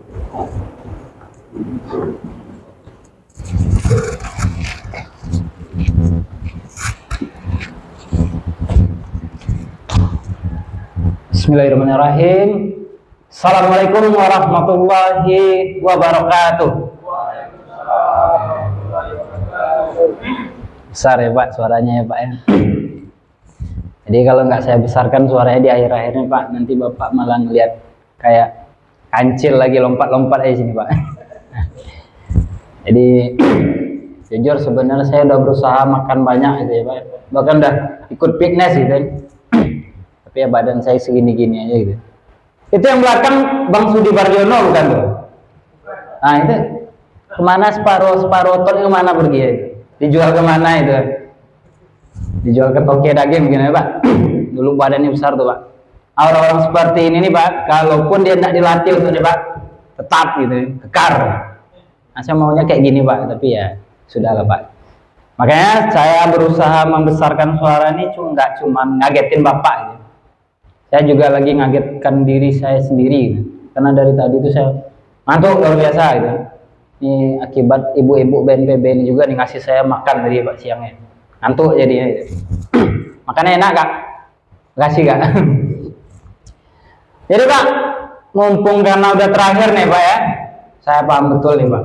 Bismillahirrahmanirrahim. Assalamualaikum warahmatullahi wabarakatuh. Besar ya Pak suaranya ya Pak ya. Jadi kalau nggak saya besarkan suaranya di akhir-akhirnya Pak, nanti Bapak malah ngeliat kayak kancil lagi lompat-lompat aja sini Pak. Jadi jujur sebenarnya saya udah berusaha makan banyak gitu ya Pak. Bahkan udah ikut fitness gitu kan. Tapi ya badan saya segini-gini aja gitu. Itu yang belakang Bang Sudi Bardiono bukan tuh? Nah itu kemana separuh ton kemana pergi ya? Dijual kemana itu? Dijual ke toke daging gini Pak. Dulu badannya besar tuh Pak. Orang-orang seperti ini nih Pak, kalaupun dia tidak dilatih untuk nih Pak, tetap gitu, kekar. Nah, saya maunya kayak gini Pak, tapi ya sudahlah Pak. Makanya saya berusaha membesarkan suara ini nggak cuma ngagetin Bapak gitu. Saya juga lagi ngagetkan diri saya sendiri gitu. Karena dari tadi itu saya ngantuk luar biasa gitu. Ini akibat ibu-ibu BNPB ini juga nih ngasih saya makan tadi Pak siangnya. Ngantuk jadinya gitu. Makannya enak Kak? Makasih Kak. Jadi Pak, mumpung karena udah terakhir nih Pak ya, saya paham betul nih Pak.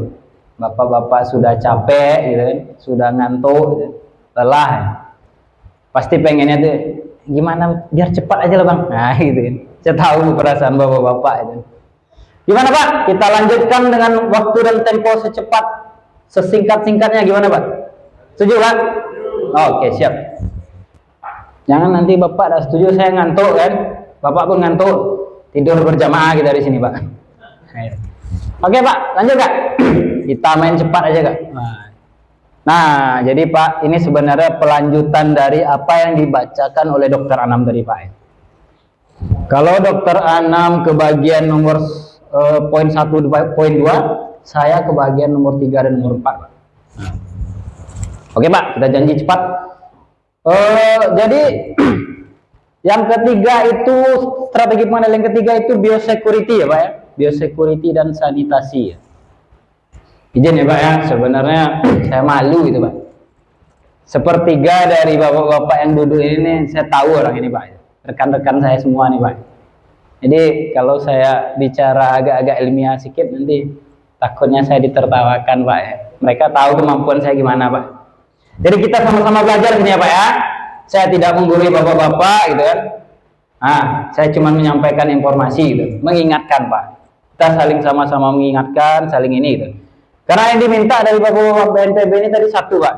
Bapak-bapak sudah capek gitu kan, sudah ngantuk, gitu, lelah ya. Pasti pengennya tuh gimana biar cepat aja lah Bang. Nah gitu kan. Saya tahu perasaan bapak-bapak itu. Gimana Pak? Kita lanjutkan dengan waktu dan tempo secepat, sesingkat-singkatnya gimana Pak? Setuju Pak? Oke siap. Jangan nanti Bapak dah setuju saya ngantuk kan? Bapak pun ngantuk, tidur berjamaah kita di sini Pak. Oke Pak, lanjut Kak. Kita main cepat aja Kak. Nah, jadi Pak, ini sebenarnya pelanjutan dari apa yang dibacakan oleh Dokter Anam tadi Pak. Kalau Dokter Anam ke bagian nomor poin 1, poin 2, saya ke bagian nomor 3 dan nomor 4 Pak. Oke Pak, kita janji cepat. Jadi yang ketiga itu strategi pengendalian yang ketiga itu biosecurity ya Pak ya, biosecurity dan sanitasi ya. Izin ya Pak ya, sebenarnya saya malu gitu Pak. Sepertiga dari bapak-bapak yang duduk ini saya tahu orang ini Pak, rekan-rekan saya semua nih Pak. Jadi kalau saya bicara agak-agak ilmiah sedikit nanti takutnya saya ditertawakan Pak ya. Mereka tahu kemampuan saya gimana Pak. Jadi kita sama-sama belajar sini ya Pak ya. Saya tidak menggurui bapak-bapak gitu kan. Nah, saya cuma menyampaikan informasi gitu, mengingatkan Pak. Kita saling sama-sama mengingatkan, saling ini gitu. Karena yang diminta dari bapak-bapak BNPB ini tadi satu Pak.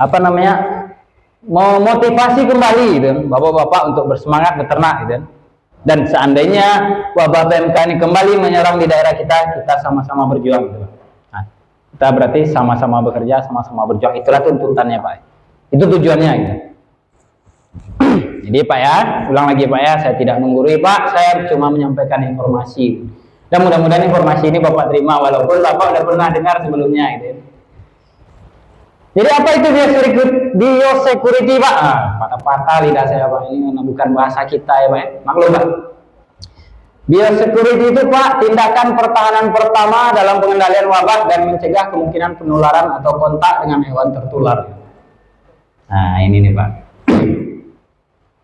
Apa namanya? Memotivasi kembali gitu, bapak-bapak untuk bersemangat beternak gitu. Dan seandainya wabah PMK ini kembali menyerang di daerah kita, kita sama-sama berjuang gitu. Nah, kita berarti sama-sama bekerja, sama-sama berjuang. Itulah tuntutannya Pak. Itu tujuannya gitu. Jadi Pak ya, ulang lagi Pak ya, saya tidak menggurui Pak, saya cuma menyampaikan informasi. Dan mudah-mudahan informasi ini Bapak terima walaupun Bapak udah pernah dengar sebelumnya gitu. Jadi apa itu biosecurity Pak? Patah-patah lidah saya Pak, ini bukan bahasa kita ya Pak. Maklum Pak. Biosecurity itu Pak, tindakan pertahanan pertama dalam pengendalian wabah dan mencegah kemungkinan penularan atau kontak dengan hewan tertular. Nah ini nih Pak.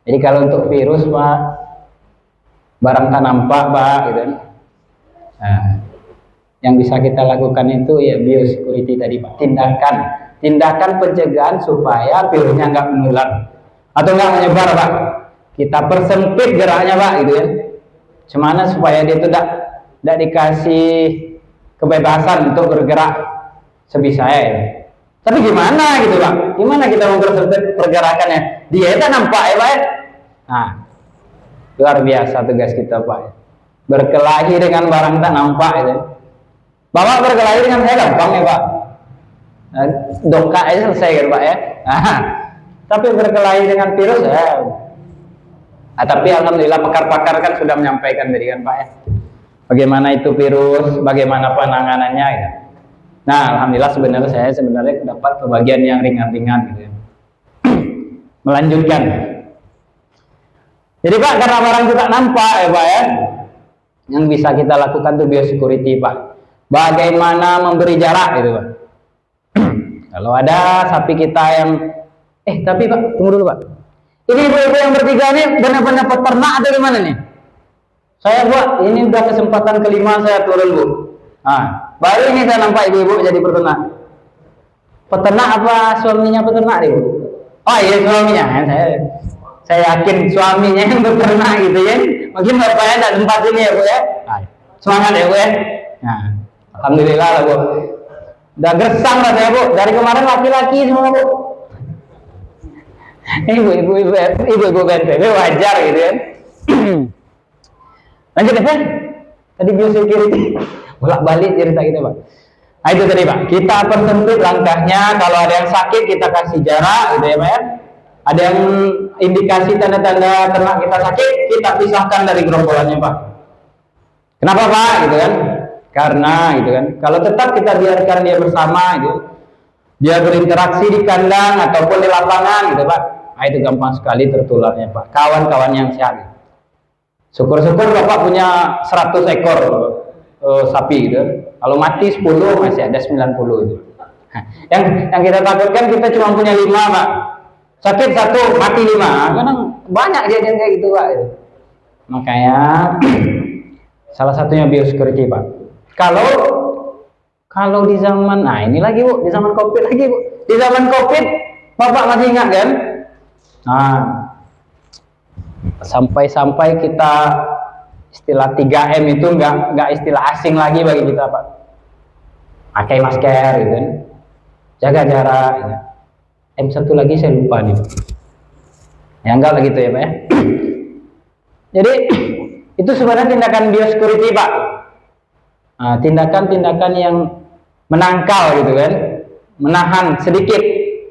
Jadi kalau untuk virus Pak, barang tak nampak Pak gitu. Nah, yang bisa kita lakukan itu ya biosecurity tadi Pak, tindakan pencegahan supaya virusnya nggak menular atau nggak menyebar Pak. Kita persempit geraknya Pak gitu ya. Cemana supaya dia itu tidak dikasih kebebasan untuk bergerak sebisa ya. Tapi gimana gitu Pak? Gimana kita mau pergerakannya? Dia itu nampak ya Pak. Nah, luar biasa tugas kita Pak. Berkelahi dengan barang tak nampak itu. Bapak berkelahi dengan saya gampang ya Pak. Doka aja selesai kan Pak ya. Nah, tapi berkelahi dengan virus ya. Tapi alhamdulillah pakar-pakar kan sudah menyampaikan tadi kan Pak ya. Bagaimana itu virus, bagaimana penanganannya ya. Nah, alhamdulillah saya sebenarnya dapat kebagian yang ringan-ringan gitu ya. Melanjutkan. Jadi Pak, karena barang itu tak nampak ya Pak ya. yang bisa kita lakukan tuh biosecurity Pak. Bagaimana memberi jarak gitu Pak. Kalau ada sapi kita yang tapi Pak, tunggu dulu Pak. Ini ibu-ibu yang bertiga ini benar-benar peternak atau gimana nih? Saya buat ini udah kesempatan kelima saya turun Bu. Nah, baru ini saya nampak ibu-ibu jadi peternak. Peternak apa suaminya peternak nih Bu? Oh iya suaminya. Saya yakin suaminya yang beternak gitu ya. Mungkin bapaknya tidak sempat ini ya Bu ya. Semangat ya Bu ya. Nah, alhamdulillah lah Bu. Udah gersang rasanya Bu. Dari kemarin laki-laki semua Bu. Ibu-ibu BNPB wajar gitu kan. Lanjut ya Pak. Tadi biosecurity. Bolak-balik cerita kita Pak. Nah itu tadi Pak. Kita persempit langkahnya. Kalau ada yang sakit kita kasih jarak gitu ya Pak ya. Ada yang indikasi tanda-tanda ternak kita sakit, kita pisahkan dari gerombolannya Pak. Kenapa Pak? Gitu kan? Karena gitu kan. Kalau tetap kita biarkan dia bersama gitu, dia berinteraksi di kandang ataupun di lapangan gitu Pak. Nah, itu gampang sekali tertularnya Pak. Kawan-kawan yang sehat. Syukur-syukur Bapak punya 100 ekor sapi gitu. Kalau mati 10 masih ada 90 itu. Yang kita takutkan kita cuma punya 5 Pak. Sakit 1, mati 5. Kadang banyak kejadian kayak gitu Pak. Makanya salah satunya biosecurity Pak. Kalau di zaman, nah ini lagi Bu, di zaman COVID lagi Bu. Di zaman COVID Bapak masih ingat kan? Nah, sampai kita istilah 3M itu nggak istilah asing lagi bagi kita Pak. Pakai masker gitu kan. Jaga jarak gitu. M1 lagi saya lupa nih. Ya enggak lah gitu ya Pak ya. Jadi itu sebenarnya tindakan biosecurity Pak. Nah, tindakan-tindakan yang menangkal gitu kan. Menahan sedikit.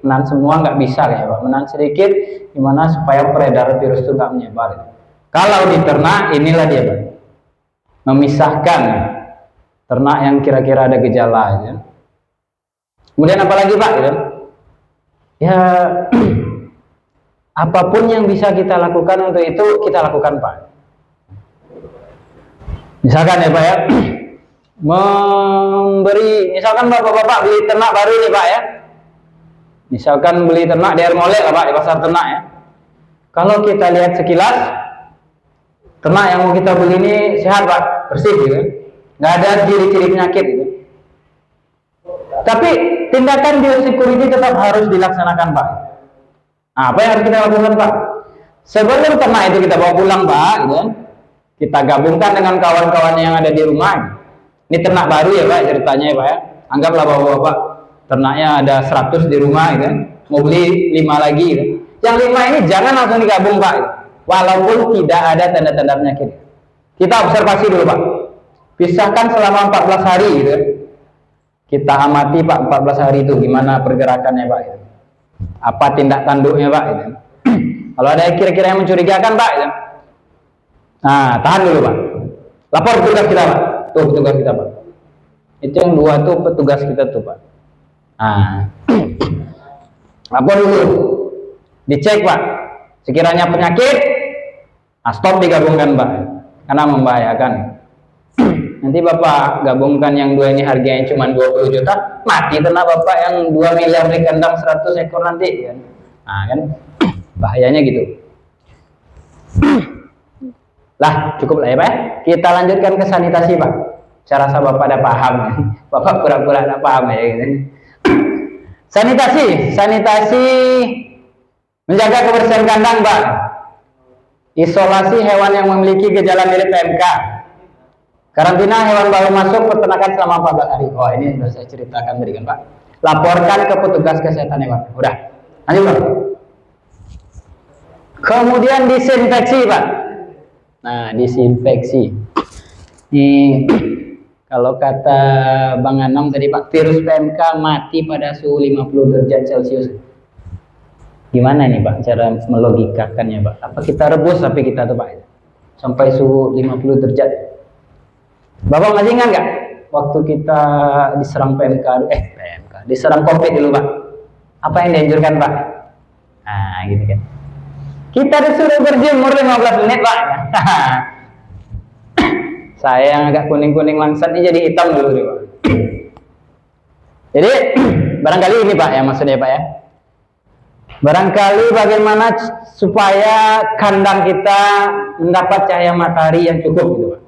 Menahan semua nggak bisa ya Pak. Menahan sedikit gimana supaya peredaran virus itu nggak menyebar. Kalau di ternak inilah dia Pak. Memisahkan ternak yang kira-kira ada gejala gitu. Kemudian apalagi Pak gitu. Ya apapun yang bisa kita lakukan untuk itu kita lakukan Pak. Misalkan ya Pak ya, misalkan bapak-bapak beli ternak baru nih Pak ya. Misalkan beli ternak di Ermolek lah Pak, di pasar ternak ya. Kalau kita lihat sekilas, ternak yang mau kita beli ini sehat Pak, bersih gitu. Nggak ada ciri-ciri penyakit gitu. Tapi tindakan biosecurity tetap harus dilaksanakan Pak. Nah, apa yang harus kita lakukan Pak? Sebelum ternak itu kita bawa pulang Pak, gitu kan? Kita gabungkan dengan kawan-kawan yang ada di rumah. Ini ternak baru ya Pak ceritanya ya Pak ya. Anggaplah bapak-bapak ternaknya ada 100 di rumah gitu kan. Mau beli 5 lagi gitu. Yang 5 ini jangan langsung digabung Pak. Walaupun tidak ada tanda-tanda penyakit. Kita observasi dulu Pak. Pisahkan selama 14 hari gitu kan. Kita amati Pak 14 hari itu gimana pergerakannya Pak gitu. Apa tindak tanduknya Pak gitu. Kalau ada kira-kira yang mencurigakan Pak gitu. Nah, tahan dulu Pak. Lapor petugas kita Pak. Tuh petugas kita Pak. Itu yang 2 tuh petugas kita tuh Pak. Nah, lapor dulu. Dicek Pak. Sekiranya penyakit, stop digabungkan Pak. Karena membahayakan. Nanti Bapak gabungkan yang 2 ini harganya cuma 20 juta, mati ternak Bapak yang 2 miliar di kandang 100 ekor nanti kan. Nah, kan bahayanya gitu. Lah, cukup lah ya Pak. Kita lanjutkan ke sanitasi Pak. Saya rasa Bapak ada paham ya. Bapak pura-pura ada paham ya gitu. Sanitasi menjaga kebersihan kandang Pak. Isolasi hewan yang memiliki gejala mirip PMK. Karantina hewan baru masuk peternakan selama 14 hari. Oh, ini sudah saya ceritakan tadi kan Pak. Laporkan ke petugas kesehatan hewan. Udah. Lanjut Pak. Kemudian disinfeksi Pak. Nah, disinfeksi. Ini kalau kata Bang Anam tadi Pak, virus PMK mati pada suhu 50 derajat Celcius. Gimana nih Pak cara melogikakannya Pak? Apa kita rebus sapi kita tuh Pak? Sampai suhu 50 derajat. Bapak masih ingat nggak waktu kita diserang PMK, diserang COVID dulu Pak? Apa yang dianjurkan Pak? Nah, gitu kan. Kita disuruh berjemur 15 menit Pak. Saya yang agak kuning-kuning langsat ini jadi hitam dulu nih, Pak. Jadi barangkali ini Pak yang maksudnya Pak ya. Barangkali bagaimana supaya kandang kita mendapat cahaya matahari yang cukup gitu Pak.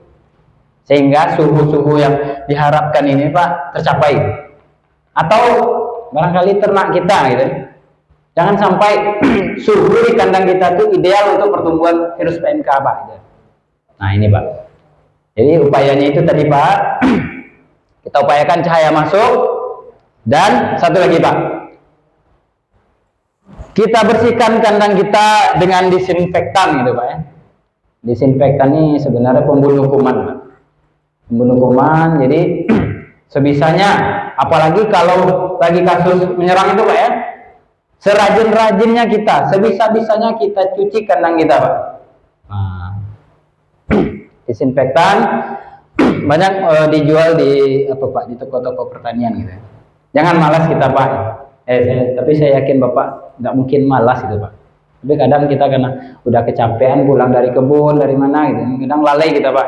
Sehingga suhu-suhu yang diharapkan ini Pak tercapai. Atau barangkali ternak kita gitu. Jangan sampai suhu di kandang kita itu ideal untuk pertumbuhan virus PMK Pak gitu. Nah ini Pak. Jadi upayanya itu tadi Pak, kita upayakan cahaya masuk, dan satu lagi Pak, kita bersihkan kandang kita dengan disinfektan gitu Pak ya. Disinfektan ini sebenarnya pembunuh kuman Pak. Pembunuh kuman, jadi sebisanya, apalagi kalau lagi kasus menyerang itu Pak ya, serajin-rajinnya kita, sebisa-bisanya kita cuci kandang kita Pak. Nah, disinfektan banyak dijual di apa Pak, di toko-toko pertanian gitu. Jangan malas kita Pak. Tapi saya yakin Bapak nggak mungkin malas gitu Pak. Tapi kadang kita karena udah kecapean pulang dari kebun dari mana gitu, kadang lalai kita Pak.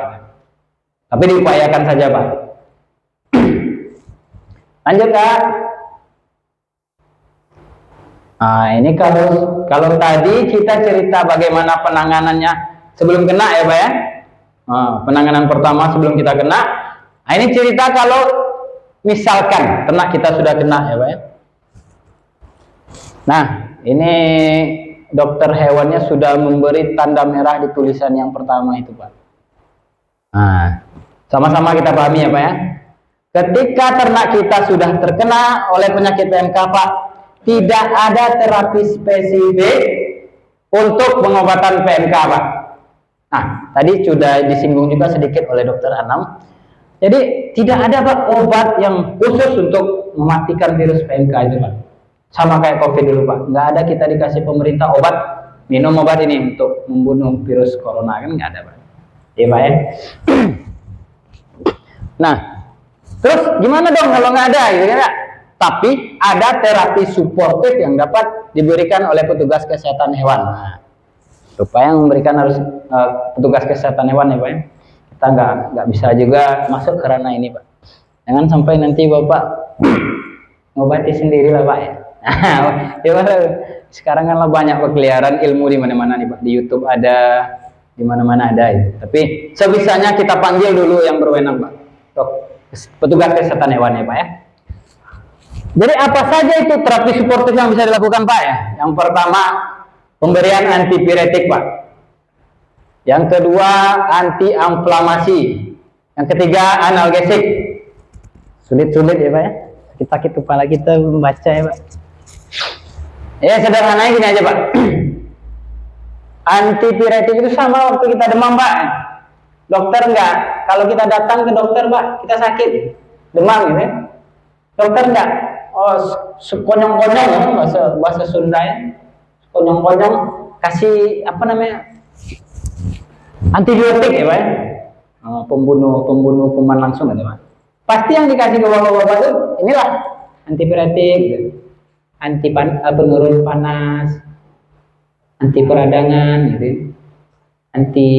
Tapi diupayakan saja Pak. Lanjut Kak. Nah ini kalau tadi kita cerita bagaimana penanganannya sebelum kena ya Pak ya. Penanganan pertama sebelum kita kena. Nah, ini cerita kalau misalkan ternak kita sudah kena ya Pak ya. Nah, ini dokter hewannya sudah memberi tanda merah di tulisan yang pertama itu Pak. Nah, sama-sama kita pahami ya Pak ya. Ketika ternak kita sudah terkena oleh penyakit PMK Pak, tidak ada terapi spesifik untuk pengobatan PMK Pak. Nah, tadi sudah disinggung juga sedikit oleh dokter Anam. Jadi tidak ada Pak obat yang khusus untuk mematikan virus PMK itu Pak. Sama kayak COVID dulu Pak. Nggak ada kita dikasih pemerintah obat, minum obat ini untuk membunuh virus corona, kan nggak ada Pak. Iya Pak ya. Nah, terus gimana dong kalau nggak ada gitu kan? Tapi ada terapi suportif yang dapat diberikan oleh petugas kesehatan hewan. Nah, supaya yang memberikan harus petugas kesehatan hewan ya Pak ya. Kita nggak bisa juga masuk ke ranah ini Pak. Jangan sampai nanti Bapak ngobati sendiri lah Pak ya. Ya, sekarang kan banyak berkeliaran ilmu di mana-mana nih Pak. Di YouTube ada, di mana-mana ada itu. Tapi sebisanya kita panggil dulu yang berwenang Pak. Petugas kesehatan hewan ya Pak ya. Jadi apa saja itu terapi suportif yang bisa dilakukan Pak ya? Yang pertama, pemberian antipiretik Pak. Yang kedua, anti-inflamasi. Yang ketiga, analgesik. Sulit-sulit ya Pak ya. Sakit kepala kita membaca ya Pak. Ya sederhananya gini aja Pak. Antipiretik itu sama waktu kita demam Pak. Dokter enggak, kalau kita datang ke dokter Pak, kita sakit, demam gitu ya. Dokter enggak, sekonyong-konyong ya, bahasa Sunda ya. Konyong-konyong kasih apa namanya, antibiotik ya Pak ya. Pembunuh kuman langsung gitu Pak. Pasti yang dikasih ke bapak-bapak itu inilah antipiretik, penurun panas, anti peradangan gitu, anti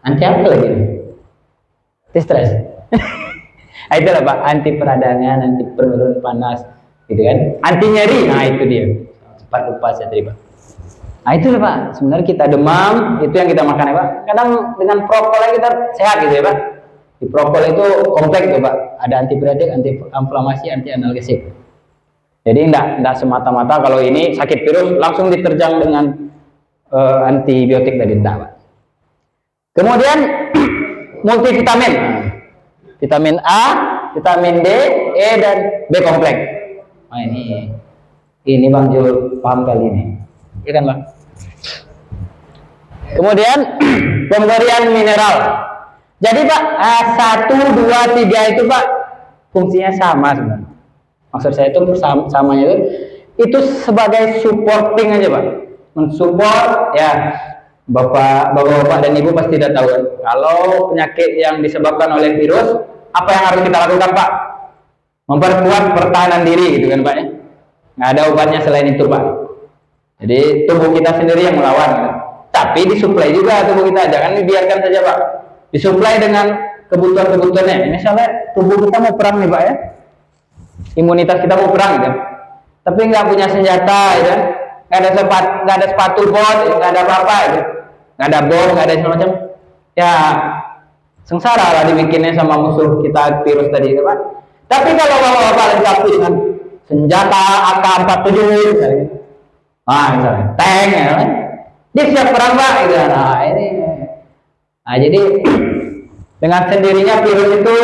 apa lagi? Anti stres. Itulah Pak, anti peradangan, anti penurun panas, gitu kan? Anti nyeri, nah itu dia. Cepat lupa saya tadi Pak. Nah itu Pak, sebenarnya kita demam, itu yang kita makan ya Pak. Kadang dengan prokol kita sehat gitu ya Pak. Di prokol itu kompleks ya Pak. Ada antipiretik, anti-inflamasi, anti-analgesik. Jadi enggak semata-mata kalau ini sakit virus langsung diterjang dengan antibiotik tadi, enggak Pak. Kemudian multivitamin. Vitamin A, vitamin D, E dan B kompleks. Nah ini Bang Jul paham kali ini. Iya kan Bang? Kemudian pemberian mineral. Jadi Pak, 1, 2, 3 itu Pak fungsinya sama sebenarnya. Maksud saya itu samanya itu sebagai supporting aja Pak. Mensupport ya. Bapak-bapak dan ibu pasti sudah tahu kalau penyakit yang disebabkan oleh virus, apa yang harus kita lakukan Pak? Memperkuat pertahanan diri gitu kan Pak ya. Nggak ada obatnya selain itu Pak. Jadi tubuh kita sendiri yang melawan gitu. Tapi disuplai juga tubuh kita, jangan dibiarkan saja Pak. disuplai dengan kebutuhan-kebutuhannya. Misalnya tubuh kita mau perang nih Pak ya, imunitas kita mau perang gitu, tapi nggak punya senjata ya, nggak ada sepatu bot, nggak ada apa-apa gitu, nggak ada bom, nggak ada semacam, ya sengsara lah dibikinnya sama musuh kita virus tadi gitu Pak. Tapi kalau bapak-bapak lengkap dengan senjata AK-47 misalnya, misalnya tank ya kan, dia siap perang Pak gitu. Nah ini, nah jadi dengan sendirinya virus itu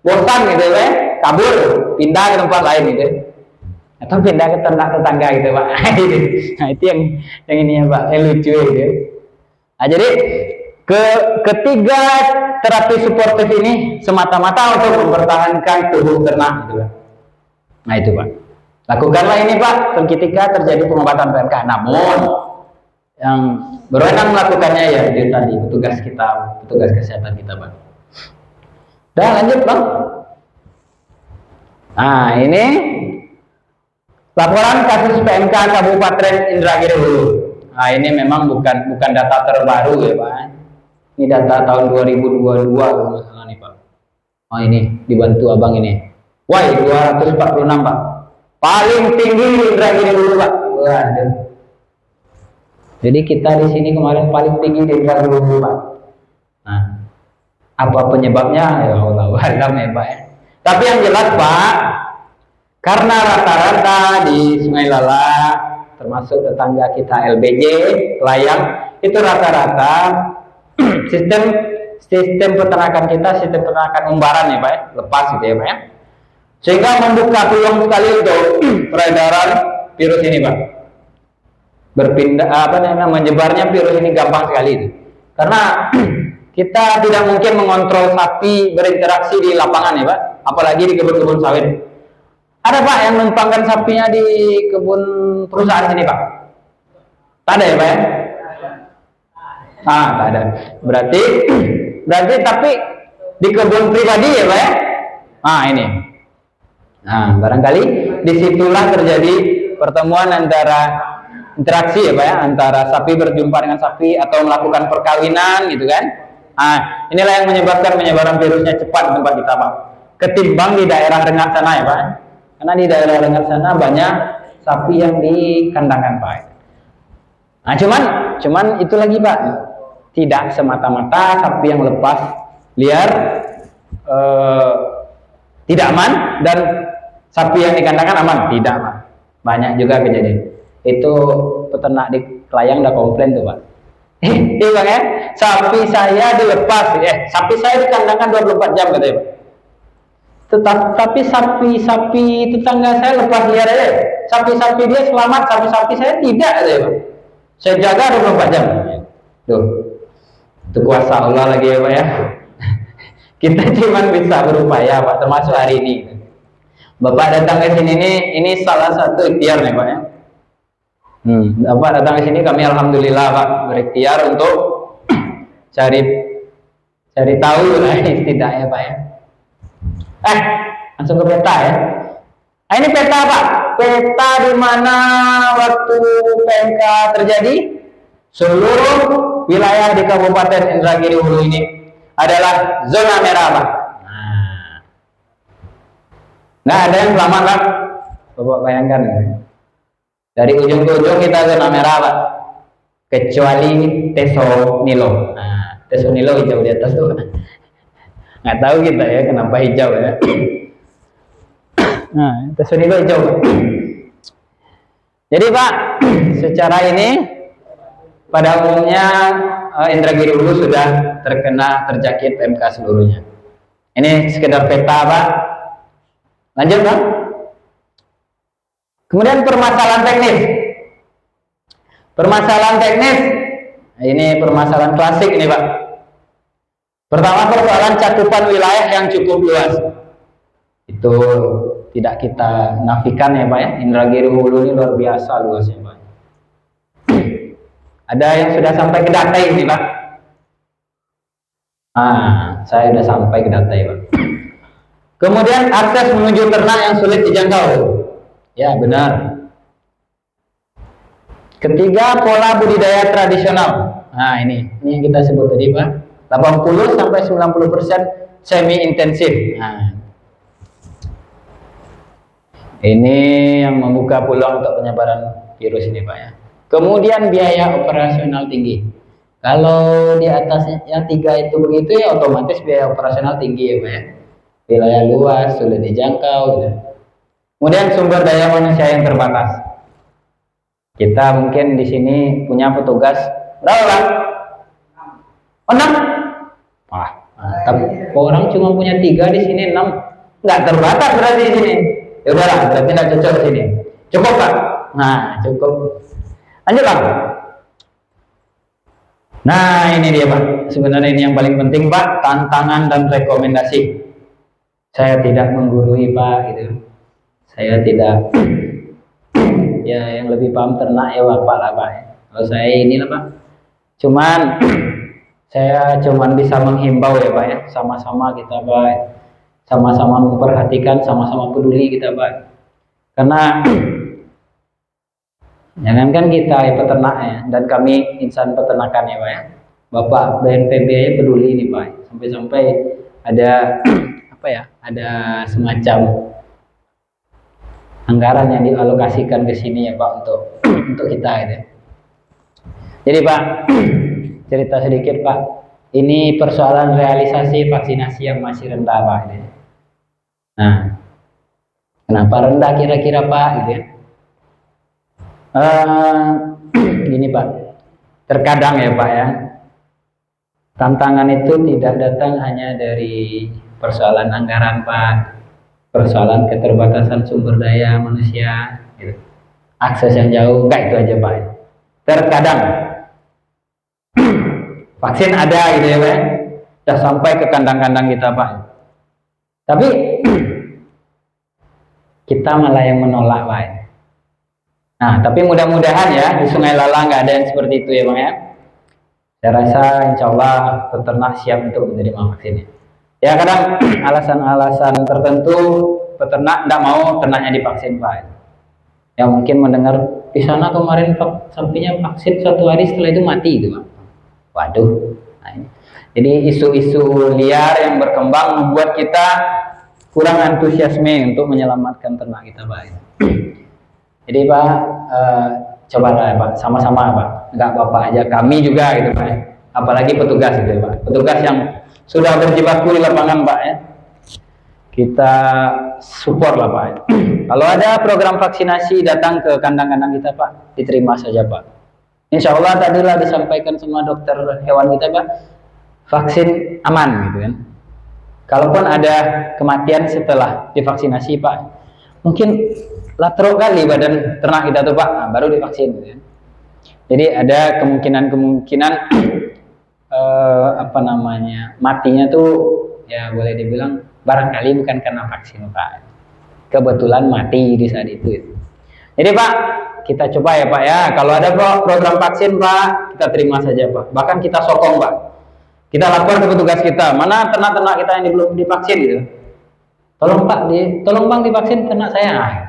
bosan gitu ya, kabur, pindah ke tempat lain gitu, atau pindah ke ternak tetangga gitu Pak. Nah itu yang ini ya Pak, yang lucu gitu. Nah jadi ketiga terapi suportif ini semata-mata untuk mempertahankan tubuh ternak gitu Pak. Nah itu Pak, lakukanlah ini Pak ketika terjadi pengobatan PMK. Namun yang berwenang melakukannya ya itu tadi petugas kita, petugas kesehatan kita Pak. Udah lanjut Bang. Nah ini laporan kasus PMK Kabupaten Indragiri Hulu. Nah ini memang bukan data terbaru ya Pak. Ini data tahun 2022 kalau nggak salah nih Pak. Oh ini dibantu abang ini. Wah 246 Pak. Paling tinggi Indragiri Hulu Pak. Waduh. Jadi kita di sini kemarin paling tinggi di Indragiri Hulu Pak. Nah, apa penyebabnya? Ya Allah alam ya Pak ya. Tapi yang jelas Pak, karena rata-rata di Sungai Lala, termasuk tetangga kita LBJ, Layang, itu rata-rata sistem peternakan kita, sistem peternakan umbaran ya Pak ya, lepas gitu ya Pak ya, sehingga membuka peluang sekali untuk peredaran virus ini Pak, berpindah menyebarnya virus ini gampang sekali itu. Karena kita tidak mungkin mengontrol sapi berinteraksi di lapangan ya Pak, apalagi di kebun-kebun sawit. Ada Pak yang numpangkan sapinya di kebun perusahaan sini Pak? Tak ada ya Pak ya? Tak ada. Berarti tapi di kebun pribadi ya Pak ya? Ini. Nah, barangkali disitulah terjadi pertemuan antara interaksi ya Pak ya, antara sapi berjumpa dengan sapi atau melakukan perkawinan gitu kan. Inilah yang menyebabkan penyebaran virusnya cepat di tempat kita Pak, ketimbang di daerah Rengat sana ya Pak. Karena di daerah Rengat sana banyak sapi yang dikandangkan Pak. Nah cuman itu lagi Pak, tidak semata-mata sapi yang lepas liar tidak aman dan sapi yang dikandangkan aman, tidak Pak. Banyak juga kejadian. Itu peternak di Layang udah komplain tuh Pak. Iya Bang ya, sapi saya dilepas, sapi saya dikandangkan 24 jam katanya Pak. Tapi sapi tetangga saya lepas liar aja, sapi-sapi dia selamat, sapi-sapi saya tidak katanya Pak. Saya jaga 24 jam. Tuh, itu kuasa Allah lagi ya Pak ya. Kita cuma bisa berupaya Pak, termasuk hari ini. Bapak datang ke sini ini salah satu ikhtiar nih Pak ya. Bapak datang ke sini, kami alhamdulillah Pak berikhtiar untuk cari tahu lah setidaknya Pak ya. Langsung ke peta ya. Ini peta Pak, peta di mana waktu PMK terjadi, seluruh wilayah di Kabupaten Indragiri Hulu ini adalah zona merah Pak. Nggak ada yang selamat Pak. Bapak bayangkan dari ujung ke ujung kita zona merah Pak, kecuali Teso Nilo. Teso Nilo hijau di atas tuh. Nggak tahu kita ya kenapa hijau ya. Teso Nilo hijau Pak. Jadi Pak, secara ini pada umumnya Indragiri Hulu sudah terjangkit PMK seluruhnya. Ini sekedar peta Pak. Lanjut Pak. Kemudian permasalahan teknis. Permasalahan teknis. Ini permasalahan klasik ini Pak. Pertama, persoalan cakupan wilayah yang cukup luas. Itu tidak kita nafikan ya Pak ya. Indragiri Hulu ini luar biasa luasnya Pak. Ada yang sudah sampai ke Datai ini Pak. Saya sudah sampai ke Datai Pak. Kemudian akses menuju ternak yang sulit dijangkau. Ya benar. Ketiga, pola budidaya tradisional. Ini yang kita sebut tadi Pak. 80 sampai 90% semi intensif. Nah, ini yang membuka peluang untuk penyebaran virus ini Pak ya. Kemudian biaya operasional tinggi. Kalau di atasnya yang 3 itu begitu ya otomatis biaya operasional tinggi ya Pak ya. Wilayah luas, sulit dijangkau gitu. Kemudian sumber daya manusia yang terbatas. Kita mungkin di sini punya petugas berapa Pak? 6. Wah, tapi orang cuma punya 3 di sini 6. Nggak terbatas berarti di sini. Ya udahlah, berarti nggak cocok di sini. Cukup Pak? Nah, cukup. Lanjut Pak. Nah, ini dia Pak. Sebenarnya ini yang paling penting Pak, tantangan dan rekomendasi. Saya tidak menggurui Pak gitu. Saya tidak ya yang lebih paham ternak ya Bapak lah Pak. Kalau saya ini lah Pak. Saya cuman bisa menghimbau ya Pak ya. Sama-sama kita Pak. Sama-sama memperhatikan, sama-sama peduli kita Pak. Karena jangankan kita ya peternak ya, dan kami insan peternakan ya Pak ya. Bapak BNPB aja peduli ini Pak. Sampai-sampai ada apa ya? Ada semacam anggaran yang dialokasikan ke sini ya Pak untuk kita gitu. Jadi Pak, cerita sedikit Pak. Ini persoalan realisasi vaksinasi yang masih rendah Pak ini. Nah, kenapa rendah kira-kira Pak gitu ya? Gini Pak, terkadang ya Pak ya, tantangan itu tidak datang hanya dari persoalan anggaran Pak, persoalan keterbatasan sumber daya manusia, gitu. Akses yang jauh, enggak itu aja Pak. Terkadang vaksin ada gitu ya Pak, sudah sampai ke kandang-kandang kita Pak. Tapi kita malah yang menolak Pak. Nah, tapi mudah-mudahan ya di Sungai Lalang nggak ada yang seperti itu ya Bang ya. Saya rasa insya Allah peternak siap untuk menerima vaksin. Ya kadang alasan-alasan tertentu peternak tidak mau ternaknya divaksin Pak. Ya mungkin mendengar di sana kemarin sapinya vaksin 1 hari setelah itu mati gitu Pak. Waduh. Nah, ini. Jadi isu-isu liar yang berkembang membuat kita kurang antusiasme untuk menyelamatkan ternak kita Pak. Jadi Pak, cobalah Pak, sama-sama Pak, nggak Bapak aja, kami juga gitu Pak, apalagi petugas gitu Pak, petugas yang sudah berjibaku di lapangan Pak ya, kita support lah Pak. Kalau ada program vaksinasi datang ke kandang-kandang kita Pak, diterima saja Pak. Insya Allah tadilah disampaikan sama dokter hewan kita Pak, vaksin aman gitu kan. Kalaupun ada kematian setelah divaksinasi Pak, mungkin latro kali badan ternak kita tuh Pak, nah, baru divaksin gitu ya. Jadi ada kemungkinan apa namanya, matinya tuh ya boleh dibilang barangkali bukan karena vaksin Pak, kebetulan mati di saat itu. Jadi Pak, kita coba ya Pak ya, kalau ada program vaksin Pak, kita terima saja Pak, bahkan kita sokong Pak, kita lapor ke petugas kita, mana ternak-ternak kita yang belum divaksin gitu, tolong Pak, tolong Bang divaksin ternak saya.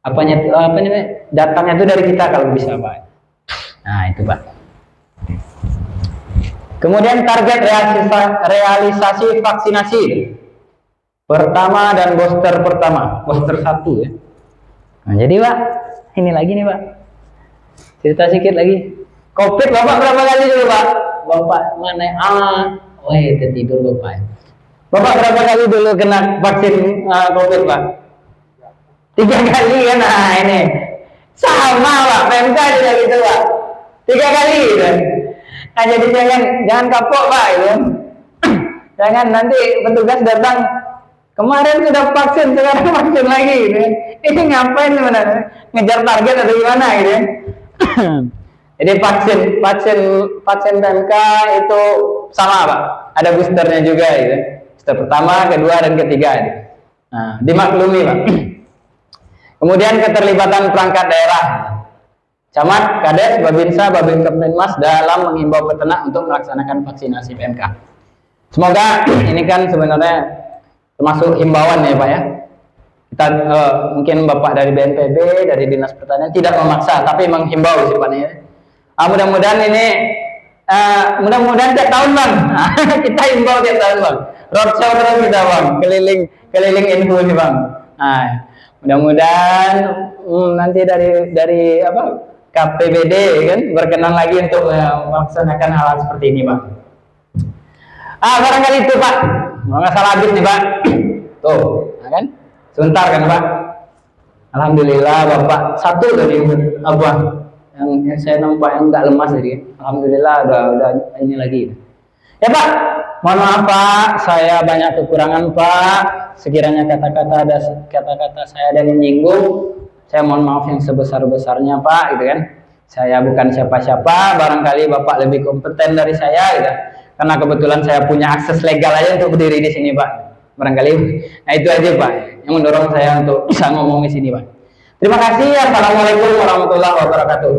Apa namanya, datangnya itu dari kita kalau bisa Pak. Nah itu Pak. Kemudian target realisasi vaksinasi pertama dan booster pertama, booster 1 ya. Nah jadi Pak, ini lagi nih Pak, cerita sedikit lagi. Covid Bapak berapa kali dulu Pak? Bapak mana? Tertidur Bapak. Bapak berapa kali dulu kena vaksin Covid Pak? 3 kali kan. Nah ini sama Pak, PMK juga gitu Pak, 3 kali gitu. Nah jadi jangan kapok Pak gitu. Jangan nanti petugas datang, kemarin sudah vaksin, sekarang vaksin lagi gitu. Ini ngapain sebenarnya, ngejar target atau gimana gitu. Jadi vaksin PMK itu sama Pak, ada boosternya juga gitu. Booster pertama, kedua, dan ketiga gitu. Nah dimaklumi Pak. Kemudian keterlibatan perangkat daerah, camat, kades, babinsa, babin Kepmenmas dalam menghimbau peternak untuk melaksanakan vaksinasi PMK. Semoga ini kan sebenarnya termasuk himbauan ya Pak ya. Kita mungkin Bapak dari BNPB, dari Dinas Pertanian tidak memaksa, tapi menghimbau sifatnya. Mudah-mudahan ini Mudah-mudahan tiap tahun bang. Kita imbau tiap tahun bang. Roadshow terus kita bang, keliling info nih bang. Nah, mudah-mudahan nanti dari apa KPBD kan berkenan lagi untuk melaksanakan hal seperti ini bang. Barangkali itu pak, nggak salah habis nih pak. Tuh, kan? Sebentar kan pak. Alhamdulillah bapak satu dari apa yang saya nampak yang nggak lemas tadi. Alhamdulillah udah ini lagi. Ya pak, mohon maaf pak, saya banyak kekurangan pak. Sekiranya kata-kata saya ada yang menyinggung, saya mohon maaf yang sebesar-besarnya pak, gitu kan. Saya bukan siapa-siapa, barangkali bapak lebih kompeten dari saya, gitu. Karena kebetulan saya punya akses legal aja untuk berdiri di sini pak. Barangkali, nah itu aja pak, yang mendorong saya untuk bisa ngomong di sini pak. Terima kasih. Assalamualaikum warahmatullahi wabarakatuh.